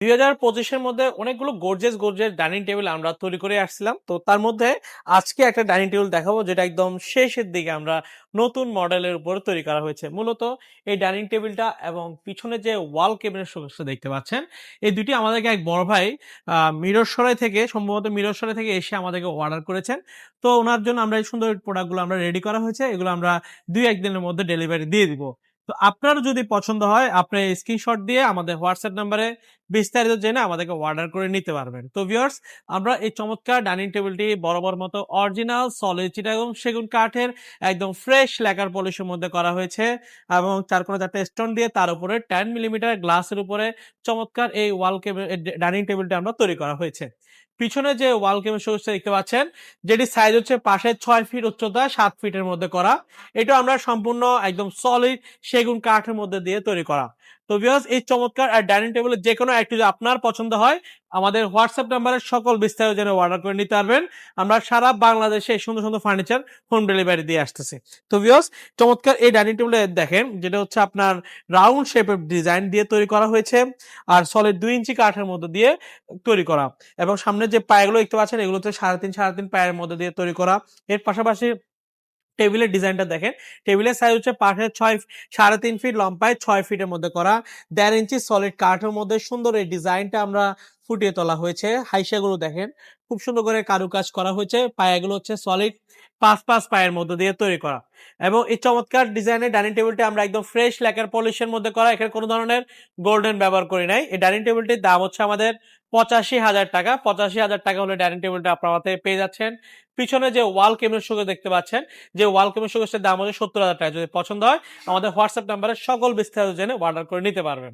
2025 এর মধ্যে অনেকগুলো গর্জিয়াস ডাইনিং টেবিল আমরা তৈরি করে আসছিলাম। তো তার মধ্যে আজকে একটা ডাইনিং টেবিল দেখাবো যেটা একদম শেষের দিকে আমরা নতুন মডেলের উপর তৈরি করা হয়েছে। মূলত এই ডাইনিং টেবিলটা এবং পিছনে যে ওয়াল ক্যাবিনেট শোকেসটা দেখতে পাচ্ছেন, এই দুটি আমাদেরকে এক বড় ভাই মিরসরাই থেকে সম্ভবত মিরসরাই থেকে এসে আমাদেরকে অর্ডার করেছেন। তো ওনার জন্য আমরা এই সুন্দর প্রোডাক্টগুলো আমরা রেডি করা হয়েছে। এগুলো আমরা ২-১ দিনের মধ্যে ডেলিভারি দিয়ে দিব। তো আপনারও যদি পছন্দ হয় আপনি স্ক্রিনশট দিয়ে আমাদের হোয়াটসঅ্যাপ নাম্বারে বিস্তারিত জেনে আমাদেরকে অর্ডার করে নিতে পারবেন। তো ভিউয়ার্স, আমরা এই চমৎকার ডাইনিং টেবিলটি বরাবর মতো অরিজিনাল সলিড চিটাগং সেগুন কাঠের একদম ফ্রেশ ল্যাকার পলিশের মধ্যে করা হয়েছে এবং 4-4টা স্টোন দিয়ে তার উপরে 10 মিলিমিটার গ্লাসের উপরে চমৎকার এই ওয়াল কেবিন ডাইনিং টেবিলটা আমরা তৈরি করা হয়েছে। পিছনে যে ওয়াল কেবিন শোকেসটা দেখতে পাচ্ছেন, যেটি সাইজ হচ্ছে পাশে 6 ফিট উচ্চতা 7 ফিটের মধ্যে করা। এটা আমরা সম্পূর্ণ একদম সলিড সেগুন কাঠের মধ্যে দিয়ে তৈরি করা। তো ভিউয়ার্স, এই চমৎকার আর ডাইনিং টেবিলের যেকোনো একটি যদি আপনার পছন্দ হয় আমাদের হোয়াটসঅ্যাপ নাম্বারে সকল বিস্তারিত জেনে অর্ডার করে নিতে পারবেন। আমরা সারা বাংলাদেশে এই সুন্দর সুন্দর ফার্নিচার হোম ডেলিভারি দিয়ে আসতেছি। তো ভিউয়ার্স, চমৎকার এই ডাইনিং টেবিলে দেখেন যেটা হচ্ছে আপনার রাউন্ড শেপের ডিজাইন দিয়ে তৈরি করা হয়েছে আর সলিড 2 ইঞ্চি কাঠের মধ্যে দিয়ে তৈরি করা এবং সামনে যে পায়াগুলো দেখতে পাচ্ছেন এগুলো হচ্ছে 3.5 পায়ের মধ্যে দিয়ে তৈরি করা। এর পাশাপাশি টেবিলের ডিজাইনটা দেখেন, টেবিলের সাইজ হচ্ছে পাশে 3.5 ফিট, লম্বায় 6 ফিটের মধ্যে করা। 1.5 ইঞ্চি সলিড কাঠের মধ্যে সুন্দর এই ডিজাইনটা আমরা ফুটিয়ে তোলা হয়েছে। হাইসাগুলো দেখেন, খুব সুন্দর করে কারুকাজ করা হয়েছে। পায়াগুলো হচ্ছে সলিড 5 পায়ের মধ্যে দিয়ে তৈরি করা এবং এই চমৎকার ডিজাইনের ডাইনিং টেবিলটা আমরা একদম ফ্রেশ ল্যাকার পলিশের মধ্যে করা। এখানে কোনো ধরনের গোল্ডেন ব্যবহার করি নাই। এই ডাইনিং টেবিলটির দাম হচ্ছে আমাদের 85,000 টাকা। 85,000 টাকা হলে ডাইনিং টেবিলটা আপনার হাতে পেয়ে যাচ্ছেন। পিছনে যে ওয়াল ক্যাবিনেট শোকেস দেখতে পাচ্ছেন, যে ওয়াল ক্যাবিনেট শোকেসের দাম হচ্ছে 70,000 টাকা। যদি পছন্দ হয় আমাদের হোয়াটসঅ্যাপ নাম্বারে সকল বিস্তারিত জেনে অর্ডার করে নিতে পারবেন।